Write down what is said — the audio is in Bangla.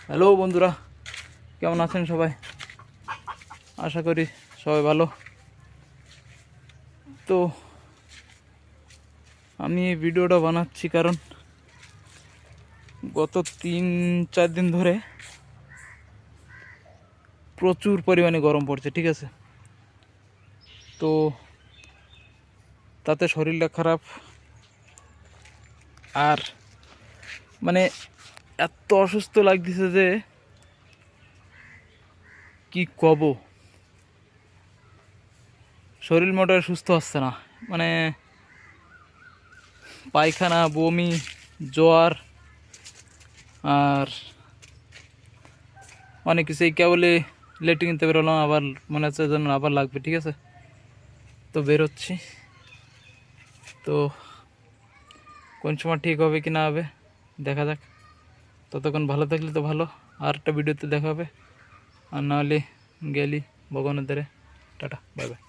হ্যালো বন্ধুরা, কেমন আছেন সবাই? আশা করি সবাই ভালো। তো আমি এই ভিডিওটা বানাচ্ছি কারণ গত 3-4 দিন ধরে প্রচুর পরিমাণে গরম পড়ছে, ঠিক আছে? তো তাতে শরীরটা খারাপ, আর মানে এত অসুস্থ লাগতেছে যে কি কব, শরীর মোটেও সুস্থ হচ্ছে না। মানে পায়খানা, বমি, জ্বর আর অনেক কিছু। এই কেবলই লেট্রিন নিতে বেরোলাম, আবার মনে হচ্ছে যেন আবার লাগবে, ঠিক আছে? তো বেরোচ্ছি, তো কোন সময় ঠিক হবে কি না হবে দেখা যাক। ততক্ষণ ভালো থাকলে তো ভালো, আর একটা ভিডিওতে দেখা হবে, আর নাহলে গেলি ভগবানের দ্বারে। Tata, bye bye.